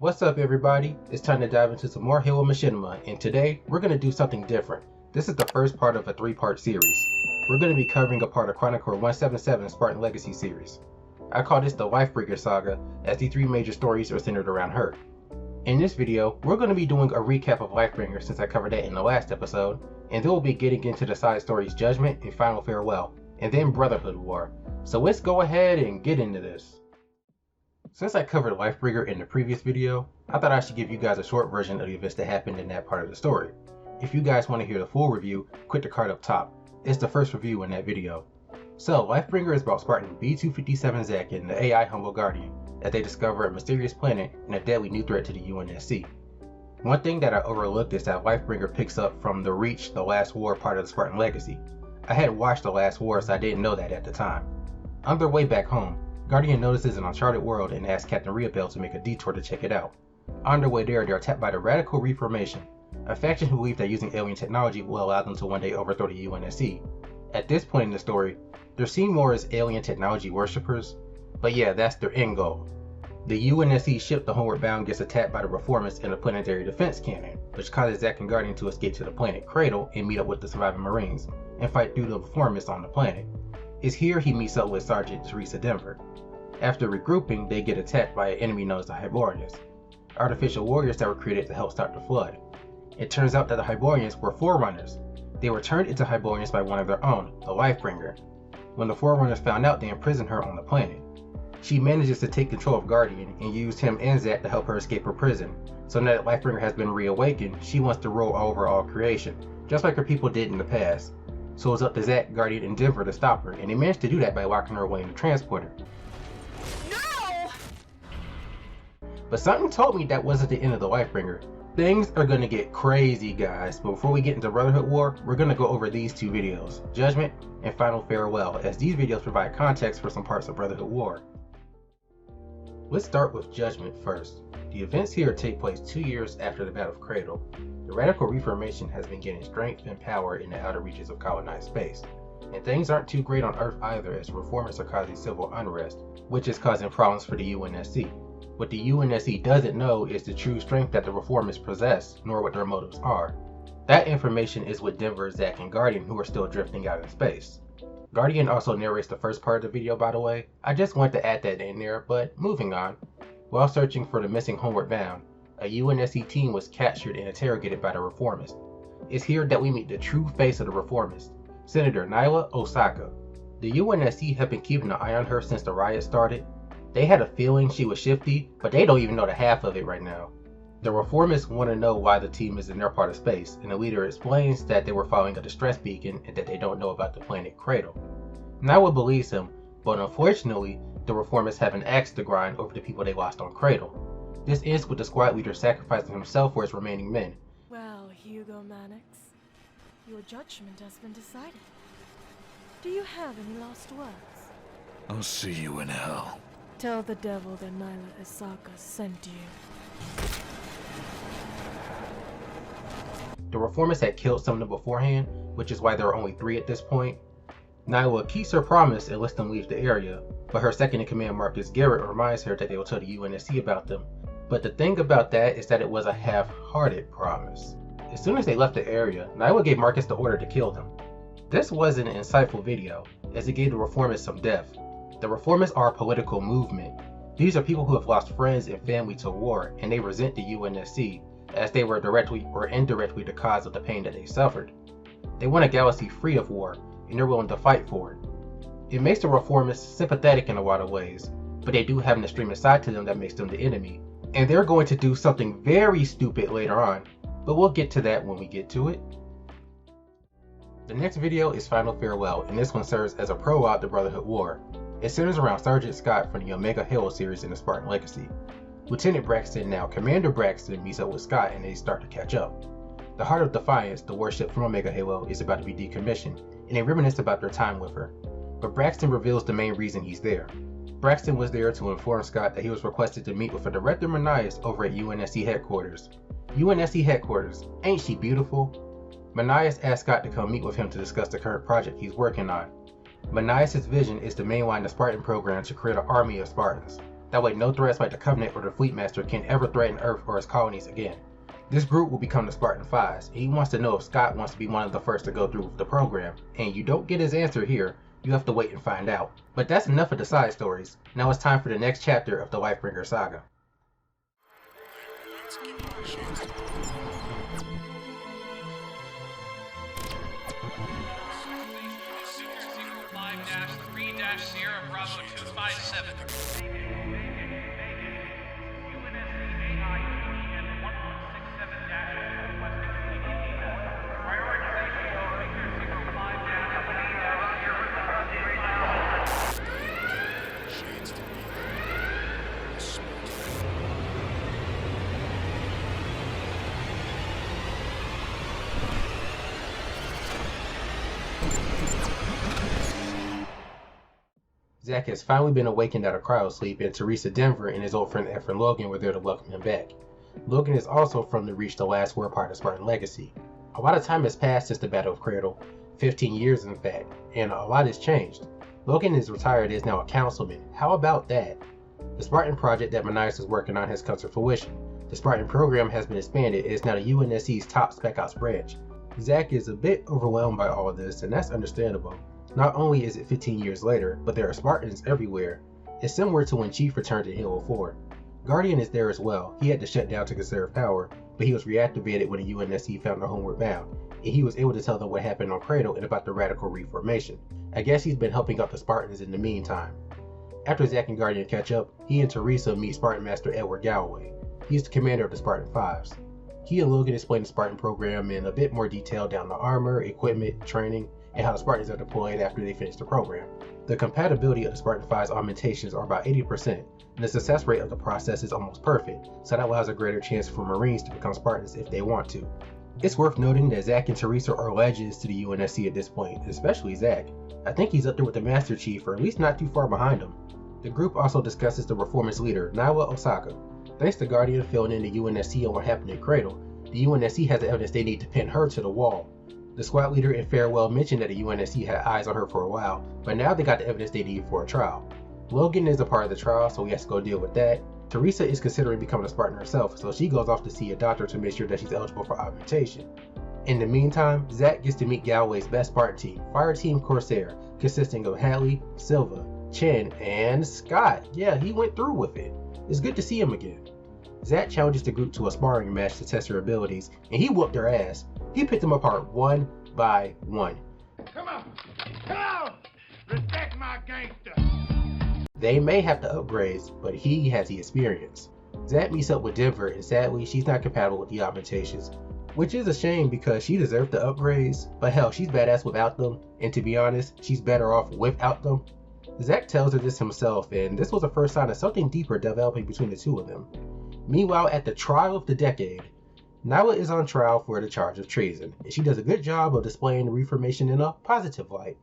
What's up everybody? It's time to dive into some more Halo Machinima, and today we're going to do something different. This is the first part of a 3-part series. We're going to be covering a part of Chronicler 177 Spartan Legacy Series. I call this the Lifebringer saga, as the 3 major stories are centered around her. In this video, we're going to be doing a recap of Lifebringer since I covered that in the last episode, and then we'll be getting into the side stories Judgement and Final Farewell, and then Brotherhood War. So let's go ahead and get into this. Since I covered Lifebringer in the previous video, I thought I should give you guys a short version of the events that happened in that part of the story. If you guys want to hear the full review, click the card up top. It's the first review in that video. So, Lifebringer is about Spartan B-257 Zack and the AI Humble Guardian, as they discover a mysterious planet and a deadly new threat to the UNSC. One thing that I overlooked is that Lifebringer picks up from the Reach, the Last War part of the Spartan Legacy. I hadn't watched the Last War, so I didn't know that at the time. On their way back home, Guardian notices an uncharted world and asks Captain Riabel to make a detour to check it out. On their way there, they are attacked by the Radical Reformation, a faction who believe that using alien technology will allow them to one day overthrow the UNSC. At this point in the story, they're seen more as alien technology worshippers, but yeah, that's their end goal. The UNSC ship, the Homeward Bound, gets attacked by the Reformists and a planetary defense cannon, which causes Zack and Guardian to escape to the planet Cradle and meet up with the surviving Marines, and fight through the Reformists on the planet. It's here he meets up with Sergeant Teresa Denver. After regrouping, they get attacked by an enemy known as the Hyboreans, artificial warriors that were created to help stop the flood. It turns out that the Hyboreans were Forerunners. They were turned into Hyboreans by one of their own, the Lifebringer. When the Forerunners found out, they imprisoned her on the planet. She manages to take control of Guardian and used him and Zack to help her escape her prison. So now that Lifebringer has been reawakened, she wants to rule over all creation, just like her people did in the past. So it's up to Zack, Guardian, and Denver to stop her, and they managed to do that by locking her away in the transporter. But something told me that wasn't the end of the Lifebringer. Things are going to get crazy, guys, but before we get into Brotherhood War, we're going to go over these 2 videos, Judgement and Final Farewell, as these videos provide context for some parts of Brotherhood War. Let's start with Judgement first. The events here take place 2 years after the Battle of Cradle. The Radical Reformation has been gaining strength and power in the outer reaches of colonized space. And things aren't too great on Earth either, as reformers are causing civil unrest, which is causing problems for the UNSC. What the UNSC doesn't know is the true strength that the reformists possess, nor what their motives are. That information is with Denver, Zack, and Guardian, who are still drifting out in space. Guardian also narrates the first part of the video, by the way. I just wanted to add that in there, but moving on. While searching for the missing Homeward Bound, a UNSC team was captured and interrogated by the reformists. It's here that we meet the true face of the reformists, Senator Nyla Osaka. The UNSC have been keeping an eye on her since the riot started. They had a feeling she was shifty, but they don't even know the half of it right now. The reformists want to know why the team is in their part of space, and the leader explains that they were following a distress beacon and that they don't know about the planet Cradle. Nyla believes him, but unfortunately, the reformists have an axe to grind over the people they lost on Cradle. This ends with the squad leader sacrificing himself for his remaining men. Well, Hugo Mannix, your judgment has been decided. Do you have any last words? I'll see you in hell. Tell the devil that Nyla Osaka sent you. The reformists had killed some of them beforehand, which is why there are only 3 at this point. Nyla keeps her promise and lets them leave the area, but her second-in-command Marcus Garrett reminds her that they will tell the UNSC about them. But the thing about that is that it was a half-hearted promise. As soon as they left the area, Nyla gave Marcus the order to kill them. This was an insightful video, as it gave the reformists some depth. The reformists are a political movement. These are people who have lost friends and family to war, and they resent the UNSC, as they were directly or indirectly the cause of the pain that they suffered. They want a galaxy free of war, and they're willing to fight for it. It makes the reformists sympathetic in a lot of ways, but they do have an extremist side to them that makes them the enemy. And they're going to do something very stupid later on, but we'll get to that when we get to it. The next video is Final Farewell, and this one serves as a prologue to Brotherhood War. It centers around Sergeant Scott from the Omega Halo series in the Spartan Legacy. Lieutenant Braxton, now Commander Braxton, meets up with Scott and they start to catch up. The Heart of Defiance, the warship from Omega Halo, is about to be decommissioned, and they reminisce about their time with her. But Braxton reveals the main reason he's there. Braxton was there to inform Scott that he was requested to meet with a Director Manias over at UNSC headquarters. UNSC headquarters, ain't she beautiful? Manias asked Scott to come meet with him to discuss the current project he's working on. Manias' vision is to mainline the Spartan program to create an army of Spartans. That way no threats like the Covenant or the Fleet Master can ever threaten Earth or its colonies again. This group will become the Spartan 5s, and he wants to know if Scott wants to be one of the first to go through with the program, and you don't get his answer here, you have to wait and find out. But that's enough of the side stories. Now it's time for the next chapter of the Lifebringer saga. Bravo 257. Zack has finally been awakened out of cryosleep, and Teresa Denver and his old friend Efren Logan were there to welcome him back. Logan is also from the Reach the Last War part of Spartan Legacy. A lot of time has passed since the Battle of Cradle, 15 years in fact, and a lot has changed. Logan is retired and is now a councilman. How about that? The Spartan project that Manias is working on has come to fruition. The Spartan program has been expanded and is now the UNSC's top Spec Ops branch. Zack is a bit overwhelmed by all of this, and that's understandable. Not only is it 15 years later, but there are Spartans everywhere. It's similar to when Chief returned in Halo 4. Guardian is there as well. He had to shut down to conserve power, but he was reactivated when the UNSC found the Homeward Bound, and he was able to tell them what happened on Cradle and about the radical reformation. I guess he's been helping out the Spartans in the meantime. After Zack and Guardian catch up, he and Teresa meet Spartan Master Edward Galloway. He's the commander of the Spartan 5s. He and Logan explain the Spartan program in a bit more detail down the armor, equipment, training, and how the Spartans are deployed after they finish the program. The compatibility of the Spartan 5's augmentations are about 80%, and the success rate of the process is almost perfect, so that allows a greater chance for Marines to become Spartans if they want to. It's worth noting that Zack and Teresa are legends to the UNSC at this point, especially Zack. I think he's up there with the Master Chief, or at least not too far behind him. The group also discusses the Reformist leader, Nawa Osaka. Thanks to Guardian filling in the UNSC on what happened at Cradle, the UNSC has the evidence they need to pin her to the wall. The squad leader in Farewell mentioned that the UNSC had eyes on her for a while, but now they got the evidence they need for a trial. Logan is a part of the trial, so he has to go deal with that. Teresa is considering becoming a Spartan herself, so she goes off to see a doctor to make sure that she's eligible for augmentation. In the meantime, Zack gets to meet Galloway's best Spartan team, Fireteam Corsair, consisting of Hadley, Silva, Chen, and Scott. Yeah, he went through with it. It's good to see him again. Zack challenges the group to a sparring match to test their abilities, and he whooped their ass. He picked them apart one by one. Come on! Come on! Respect my gangster! They may have the upgrades, but he has the experience. Zack meets up with Denver, and sadly, she's not compatible with the augmentations, which is a shame because she deserved the upgrades, but hell, she's badass without them, and to be honest, she's better off without them. Zack tells her this himself, and this was the first sign of something deeper developing between the two of them. Meanwhile, at the trial of the decade, Nawa is on trial for the charge of treason, and she does a good job of displaying the Reformation in a positive light.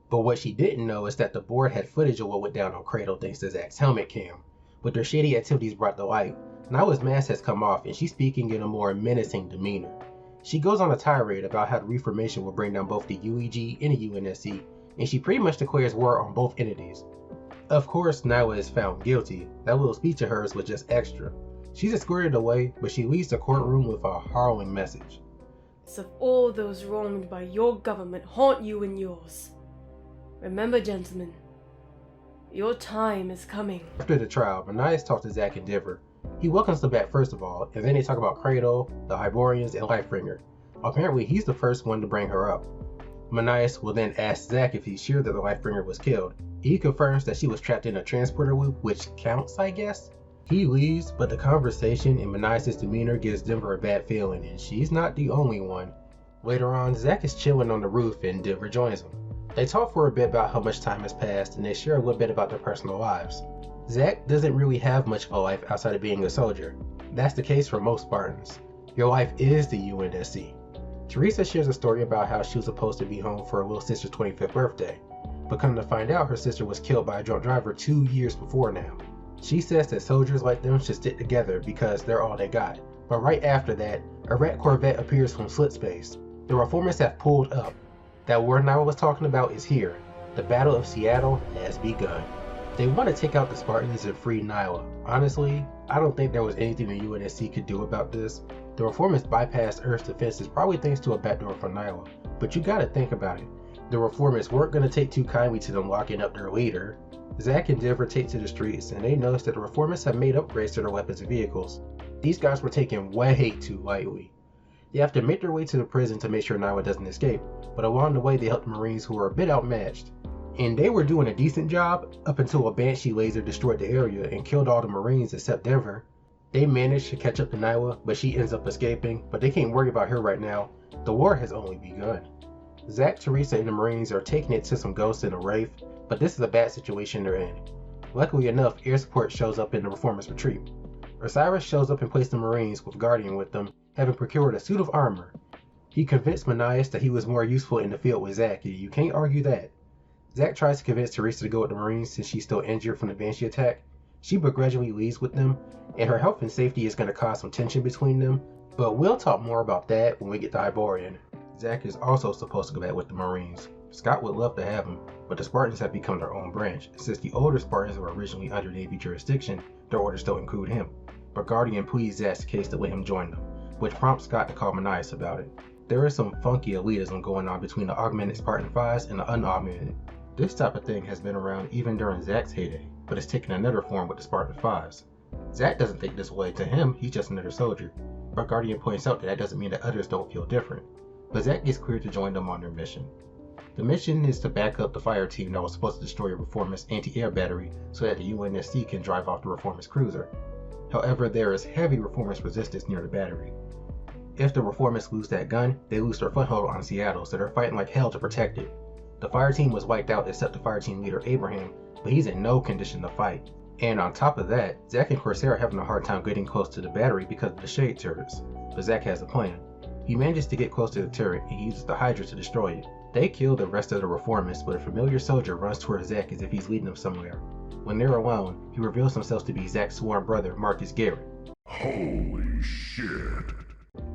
But what she didn't know is that the board had footage of what went down on Cradle thanks to Zack's helmet cam. With their shady activities brought to light, Nawa's mask has come off and she's speaking in a more menacing demeanor. She goes on a tirade about how the Reformation will bring down both the UEG and the UNSC, and she pretty much declares war on both entities. Of course, Nawa is found guilty. That little speech of hers was just extra. She's escorted away, but she leaves the courtroom with a harrowing message. Of all those wronged by your government haunt you and yours. Remember, gentlemen, your time is coming. After the trial, Manias talks to Zack and Denver. He welcomes them back first of all, and then they talk about Cradle, the Hyboreans, and Lifebringer. Apparently, he's the first one to bring her up. Manias will then ask Zack if he's sure that the Lifebringer was killed. He confirms that she was trapped in a transporter loop, which counts, I guess? He leaves, but the conversation and Manias' demeanor gives Denver a bad feeling, and she's not the only one. Later on, Zack is chilling on the roof and Denver joins him. They talk for a bit about how much time has passed, and they share a little bit about their personal lives. Zack doesn't really have much of a life outside of being a soldier. That's the case for most Spartans. Your life is the UNSC. Teresa shares a story about how she was supposed to be home for her little sister's 25th birthday, but come to find out her sister was killed by a drunk driver 2 years before now. She says that soldiers like them should stick together because they're all they got. But right after that, a rat corvette appears from slit space. The reformers have pulled up. That war Nawa was talking about is here. The Battle of Seattle has begun. They want to take out the Spartans and free Nyla. Honestly, I don't think there was anything the UNSC could do about this. The Reformists bypassed Earth's defenses probably thanks to a backdoor from Nyla. But you gotta think about it. The Reformists weren't gonna take too kindly to them locking up their leader. Zack and Denver take to the streets and they notice that the Reformists have made upgrades to their weapons and vehicles. These guys were taken way too lightly. They have to make their way to the prison to make sure Nyla doesn't escape, but along the way they help the Marines who are a bit outmatched. And they were doing a decent job up until a Banshee laser destroyed the area and killed all the Marines except Denver. They managed to catch up to Nyla, but she ends up escaping, but they can't worry about her right now. The war has only begun. Zack, Teresa, and the Marines are taking it to some ghosts in a Wraith, but this is a bad situation they're in. Luckily enough, air support shows up in the Reformers' retreat. Osiris shows up and places the Marines with Guardian with them, having procured a suit of armor. He convinced Manias that he was more useful in the field with Zack, and you can't argue that. Zack tries to convince Teresa to go with the Marines since she's still injured from the Banshee attack. She begrudgingly leaves with them, and her health and safety is going to cause some tension between them, but we'll talk more about that when we get to Hyborean. Zack is also supposed to go back with the Marines. Scott would love to have him, but the Spartans have become their own branch. Since the older Spartans were originally under Navy jurisdiction, their orders still include him. But Guardian pleads Zack's case to let him join them, which prompts Scott to call Manias about it. There is some funky elitism going on between the augmented Spartan 5s and the unaugmented. This type of thing has been around even during Zack's heyday, but it's taken another form with the Spartan 5s. Zack doesn't think this way. To him, he's just another soldier, but Guardian points out that doesn't mean that others don't feel different. But Zack gets cleared to join them on their mission. The mission is to back up the fire team that was supposed to destroy a Reformist anti-air battery so that the UNSC can drive off the Reformist cruiser. However, there is heavy Reformist resistance near the battery. If the Reformists lose that gun, they lose their foothold on Seattle, so they're fighting like hell to protect it. The fire team was wiped out except the fire team leader Abraham, but he's in no condition to fight. And on top of that, Zack and Corsair are having a hard time getting close to the battery because of the shade turrets. But Zack has a plan. He manages to get close to the turret and he uses the Hydra to destroy it. They kill the rest of the Reformists, but a familiar soldier runs towards Zack as if he's leading them somewhere. When they're alone, he reveals himself to be Zack's sworn brother, Marcus Garrett. Holy shit.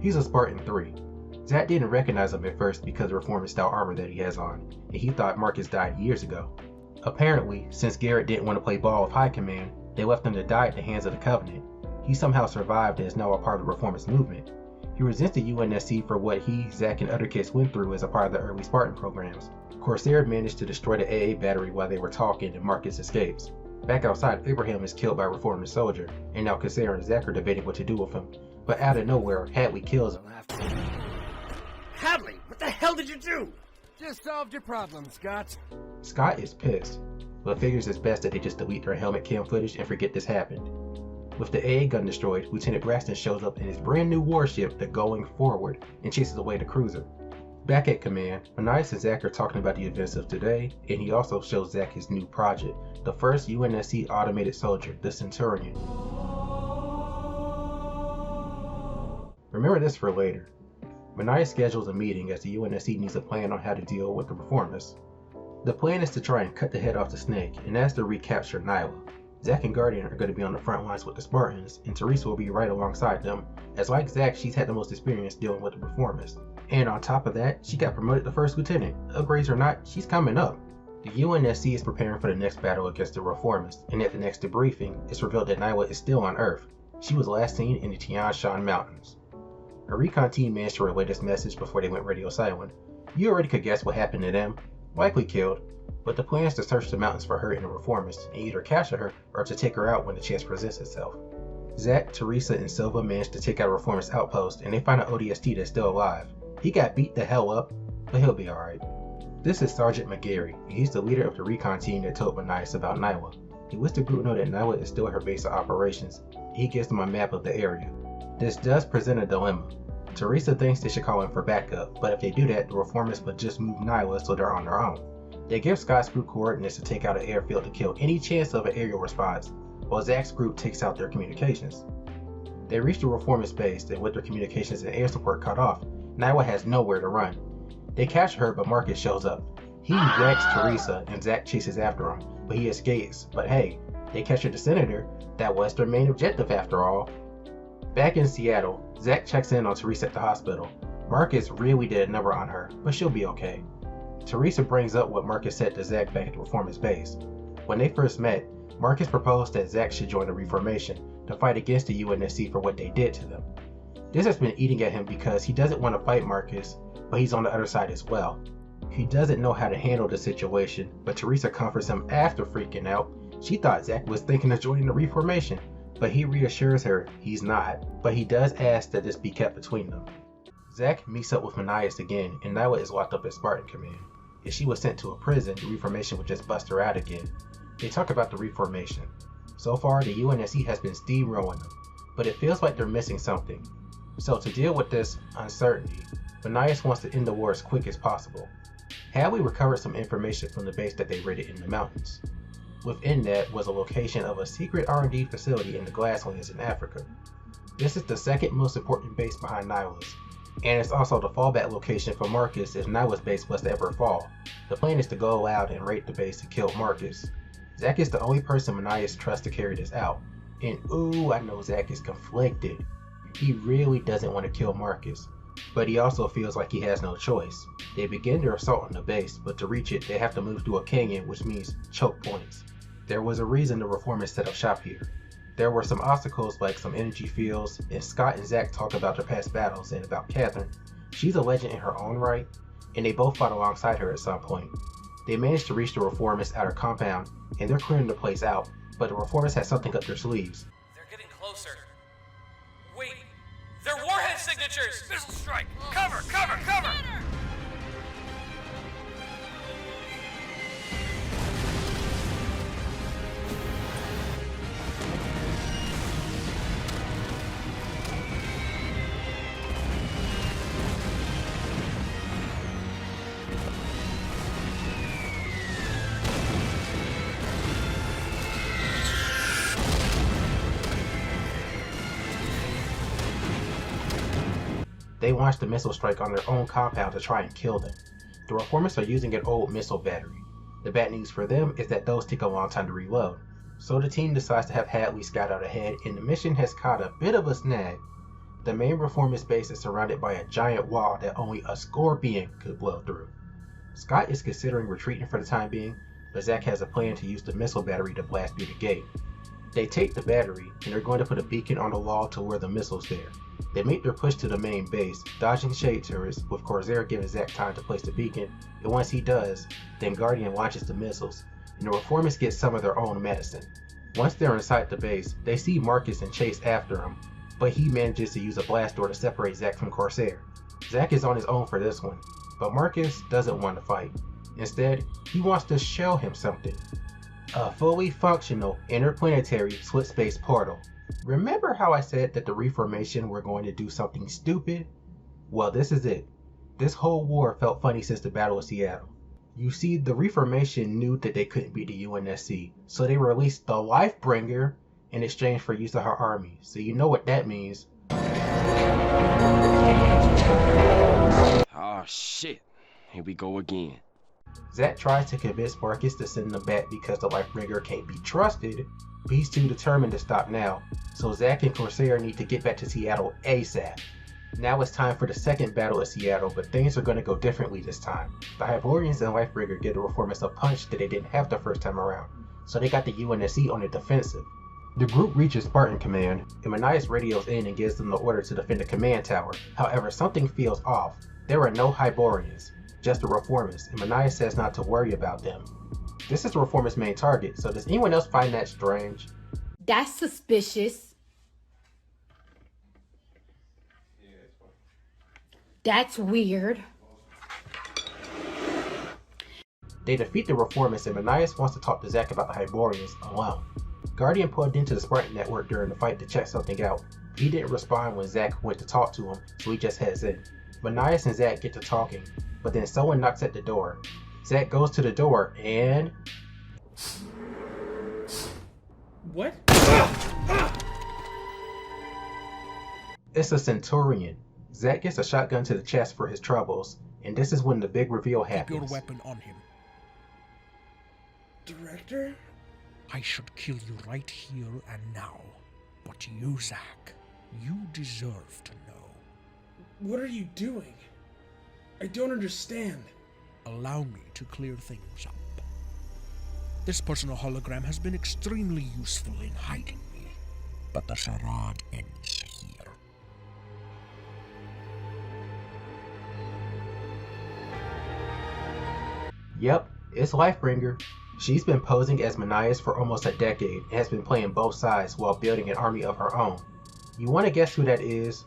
He's a Spartan 3. Zack didn't recognize him at first because of the Reformist style armor that he has on, and he thought Marcus died years ago. Apparently, since Garrett didn't want to play ball with High Command, they left him to die at the hands of the Covenant. He somehow survived and is now a part of the Reformist movement. He resents the UNSC for what he, Zack, and other kids went through as a part of the early Spartan programs. Corsair managed to destroy the AA battery while they were talking and Marcus escapes. Back outside, Abraham is killed by a Reformist soldier, and now Corsair and Zack are debating what to do with him. But out of nowhere, Hadley kills him. Hadley, what the hell did you do? Just solved your problem, Scott. Scott is pissed, but figures it's best that they just delete their helmet cam footage and forget this happened. With the AA gun destroyed, Lieutenant Braxton shows up in his brand new warship, the Going Forward, and chases away the cruiser. Back at command, Manias and Zack are talking about the events of today, and he also shows Zack his new project, the first UNSC automated soldier, the Centurion. Remember this for later. Manias schedules a meeting as the UNSC needs a plan on how to deal with the Reformists. The plan is to try and cut the head off the snake, and that's to recapture Nyla. Zack and Guardian are going to be on the front lines with the Spartans, and Teresa will be right alongside them, as like Zack, she's had the most experience dealing with the Reformists. And on top of that, she got promoted to first lieutenant. Upgrades or not, she's coming up. The UNSC is preparing for the next battle against the Reformists, and at the next debriefing, it's revealed that Nyla is still on Earth. She was last seen in the Tian Shan Mountains. A recon team managed to relay this message before they went radio silent. You already could guess what happened to them. Likely killed, but the plan is to search the mountains for her and the Reformists, and either capture her or to take her out when the chance presents itself. Zack, Teresa, and Silva managed to take out a Reformist outpost, and they find an ODST that's still alive. He got beat the hell up, but he'll be alright. This is Sergeant McGarry, and he's the leader of the recon team that told Manias about Nyla. He lets the group know that Nyla is still at her base of operations. He gives them a map of the area. This does present a dilemma. Teresa thinks they should call in for backup, but if they do that, the Reformists would just move Nyla so they're on their own. They give Scott's group coordinates to take out an airfield to kill any chance of an aerial response, while Zack's group takes out their communications. They reach the Reformist base, and with their communications and air support cut off, Nyla has nowhere to run. They capture her, but Marcus shows up. He wrecks Teresa, and Zack chases after him, but he escapes. But hey, they capture the Senator. That was their main objective after all. Back in Seattle, Zack checks in on Teresa at the hospital. Marcus really did a number on her, but she'll be okay. Teresa brings up what Marcus said to Zack back at the Reformist base. When they first met, Marcus proposed that Zack should join the Reformation to fight against the UNSC for what they did to them. This has been eating at him because he doesn't want to fight Marcus, but he's on the other side as well. He doesn't know how to handle the situation, but Teresa comforts him after freaking out. She thought Zack was thinking of joining the Reformation, but he reassures her he's not, but he does ask that this be kept between them. Zack meets up with Manias again, and Nyla is locked up at Spartan Command. If she was sent to a prison, the Reformation would just bust her out again. They talk about the Reformation. So far, the UNSC has been steamrolling them, but it feels like they're missing something. So to deal with this uncertainty, Manias wants to end the war as quick as possible. Hadley recovered some information from the base that they raided in the mountains. Within that was a location of a secret R&D facility in the Glasslands in Africa. This is the second most important base behind Nyla's, and it's also the fallback location for Marcus if Nyla's base was to ever fall. The plan is to go out and raid the base to kill Marcus. Zack is the only person Manias trusts to carry this out, and ooh, I know Zack is conflicted. He really doesn't want to kill Marcus, but he also feels like he has no choice. They begin their assault on the base, but to reach it, they have to move through a canyon, which means choke points. There was a reason the Reformers set up shop here. There were some obstacles like some energy fields, and Scott and Zack talk about their past battles and about Catherine. She's a legend in her own right, and they both fought alongside her at some point. They managed to reach the Reformers' outer compound, and they're clearing the place out, but the Reformers had something up their sleeves. They're getting closer. Wait, they're warhead signatures! Missile strike! Cover! Cover! Cover! They launched a missile strike on their own compound to try and kill them. The Reformers are using an old missile battery. The bad news for them is that those take a long time to reload, so the team decides to have Hadley scout out ahead, and the mission has caught a bit of a snag. The main Reformers base is surrounded by a giant wall that only a scorpion could blow through. Scott is considering retreating for the time being, but Zack has a plan to use the missile battery to blast through the gate. They take the battery, and they're going to put a beacon on the wall to where the missile's there. They make their push to the main base, dodging shade turrets, with Corsair giving Zack time to place the beacon, and once he does, then Guardian launches the missiles, and the Reformers get some of their own medicine. Once they're inside the base, they see Marcus and chase after him, but he manages to use a blast door to separate Zack from Corsair. Zack is on his own for this one, but Marcus doesn't want to fight. Instead, he wants to show him something. A fully functional interplanetary split space portal. Remember how I said that the Reformation were going to do something stupid? Well, this is it. This whole war felt funny since the Battle of Seattle. You see, the Reformation knew that they couldn't beat the UNSC, so they released the Lifebringer in exchange for use of her army. So you know what that means. Oh shit, here we go again. Zack tries to convince Marcus to send them back because the Lifebringer can't be trusted, but he's too determined to stop now, so Zack and Corsair need to get back to Seattle ASAP. Now it's time for the second battle of Seattle, but things are going to go differently this time. The Hyboreans and Lifebringer give the Reformers a punch that they didn't have the first time around, so they got the UNSC on the defensive. The group reaches Spartan Command, and Manias radios in and gives them the order to defend the command tower. However, something feels off. There are no Hyboreans, just the Reformers, and Manias says not to worry about them. This is the Reformers' main target, so does anyone else find that strange? That's suspicious. That's weird. They defeat the Reformers, and Manias wants to talk to Zack about the Hyboreans alone. Guardian plugged into the Spartan network during the fight to check something out. He didn't respond when Zack went to talk to him, so he just heads in. Manias and Zack get to talking, but then someone knocks at the door. Zack goes to the door and... What? It's a Centurion. Zack gets a shotgun to the chest for his troubles, and this is when the big reveal happens. Keep your weapon on him. Director? I should kill you right here and now. But you, Zack, you deserve to know. What are you doing? I don't understand. Allow me to clear things up. This personal hologram has been extremely useful in hiding me. But the charade ends here. Yep, it's Lifebringer. She's been posing as Manias for almost a decade and has been playing both sides while building an army of her own. You want to guess who that is?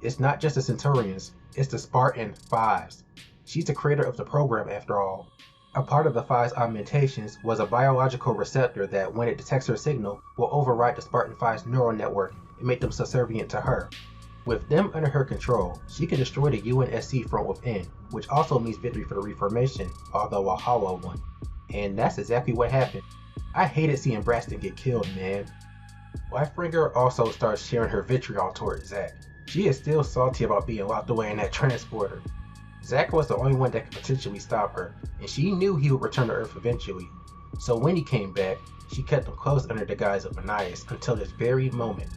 It's not just the Centurions, it's the Spartan 5s. She's the creator of the program after all. A part of the 5's augmentations was a biological receptor that, when it detects her signal, will override the Spartan 5's neural network and make them subservient to her. With them under her control, she can destroy the UNSC from within, which also means victory for the Reformation, although a hollow one. And that's exactly what happened. I hated seeing Braxton get killed, man. Lifebringer also starts sharing her vitriol towards Zack. She is still salty about being locked away in that transporter. Zack was the only one that could potentially stop her, and she knew he would return to Earth eventually. So when he came back, she kept him close under the guise of Manias until this very moment.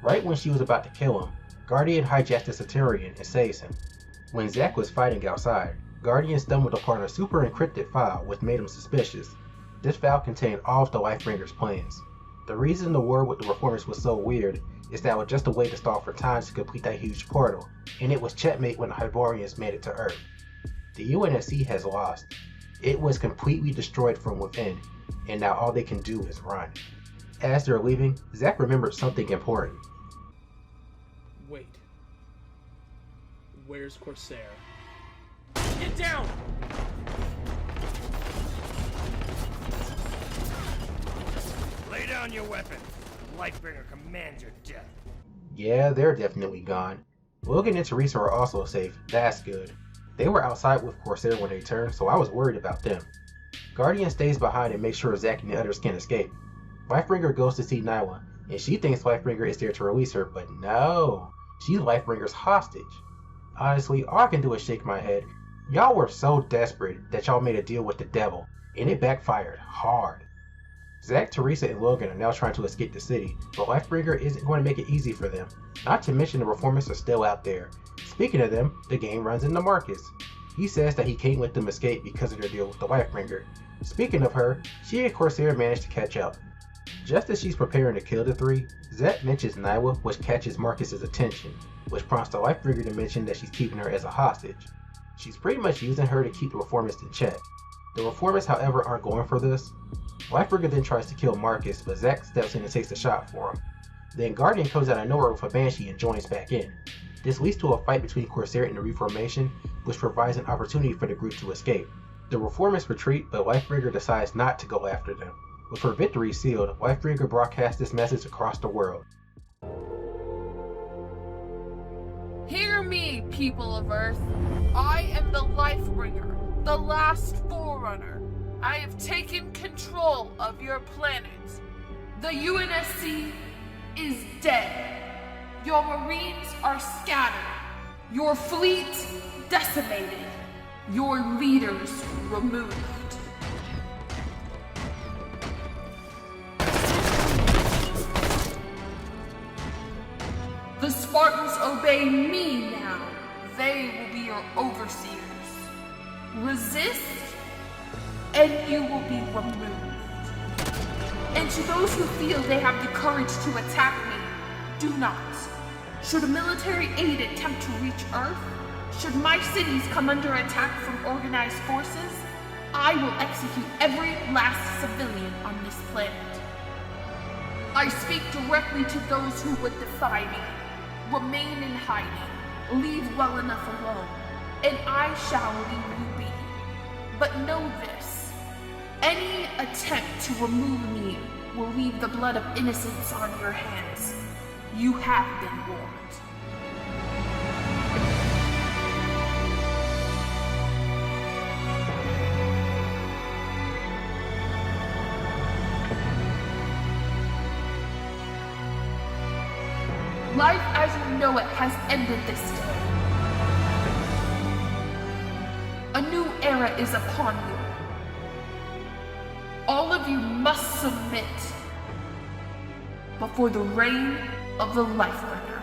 Right when she was about to kill him, Guardian hijacks the Centurion and saves him. When Zack was fighting outside, Guardian stumbled upon a super encrypted file which made him suspicious. This file contained all of the Lifebringer's plans. The reason the war with the Reformers was so weird is that it was just a way to stall for time to complete that huge portal, and it was checkmate when the Hyboreans made it to Earth. The UNSC has lost. It was completely destroyed from within, and now all they can do is run. As they're leaving, Zack remembered something important. Wait. Where's Corsair? Get down! Lay down your weapon. Lifebringer commands your death. Yeah, they're definitely gone. Logan and Teresa are also safe, that's good. They were outside with Corsair when they turned, so I was worried about them. Guardian stays behind and makes sure Zack and the others can escape. Lifebringer goes to see Nyla, and she thinks Lifebringer is there to release her, but no, she's Lifebringer's hostage. Honestly, all I can do is shake my head. Y'all were so desperate that y'all made a deal with the devil, and it backfired hard. Zack, Teresa, and Logan are now trying to escape the city, but Lifebringer isn't going to make it easy for them. Not to mention the Reformers are still out there. Speaking of them, the game runs into Marcus. He says that he can't let them escape because of their deal with the Lifebringer. Speaking of her, she and Corsair managed to catch up. Just as she's preparing to kill the three, Zack mentions Nyla, which catches Marcus's attention, which prompts the Lifebringer to mention that she's keeping her as a hostage. She's pretty much using her to keep the Reformists in check. The Reformists, however, aren't going for this. Lifebringer then tries to kill Marcus, but Zack steps in and takes the shot for him. Then Guardian comes out of nowhere with a Banshee and joins back in. This leads to a fight between Corsair and the Reformation, which provides an opportunity for the group to escape. The Reformists retreat, but Lifebringer decides not to go after them. With her victory sealed, Lifebringer broadcasts this message across the world. Hear me, people of Earth. I am the Lifebringer, the last Forerunner. I have taken control of your planet. The UNSC is dead. Your Marines are scattered. Your fleet decimated. Your leaders removed. The Spartans obey me now. They will be your overseers. Resist, and you will be removed. And to those who feel they have the courage to attack me, do not. Should a military aid attempt to reach Earth, should my cities come under attack from organized forces, I will execute every last civilian on this planet. I speak directly to those who would defy me. Remain in hiding, leave well enough alone, and I shall leave you be. But know this, any attempt to remove me will leave the blood of innocents on your hands. You have been warned. Life as you know it has ended this day. A new era is upon you. All of you must submit before the reign of the Lifebringer.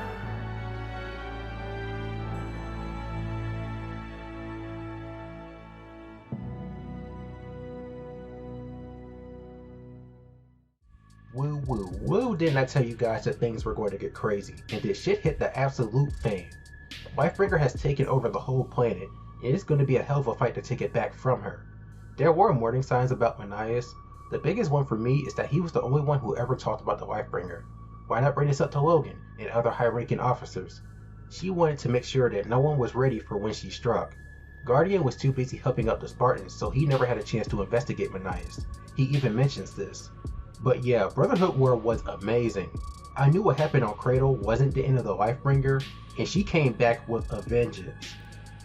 Woo, didn't I tell you guys that things were going to get crazy? And this shit hit the absolute fan. Lifebringer has taken over the whole planet, and it's going to be a hell of a fight to take it back from her. There were warning signs about Manias. The biggest one for me is that he was the only one who ever talked about the Lifebringer. Why not bring this up to Logan and other high-ranking officers? She wanted to make sure that no one was ready for when she struck. Guardian was too busy helping out the Spartans, so he never had a chance to investigate Manias. He even mentions this. But yeah, Brotherhood War was amazing. I knew what happened on Cradle wasn't the end of the Lifebringer, and she came back with a vengeance.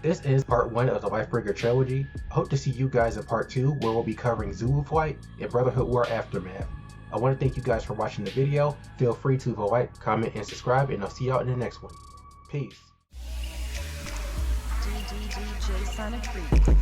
This ends part 1 of the Lifebringer trilogy. I hope to see you guys in part 2, where we'll be covering Zulu Flight and Brotherhood War Aftermath. I want to thank you guys for watching the video. Feel free to like, comment, and subscribe, and I'll see y'all in the next one. Peace. DDDJ Sonic 3.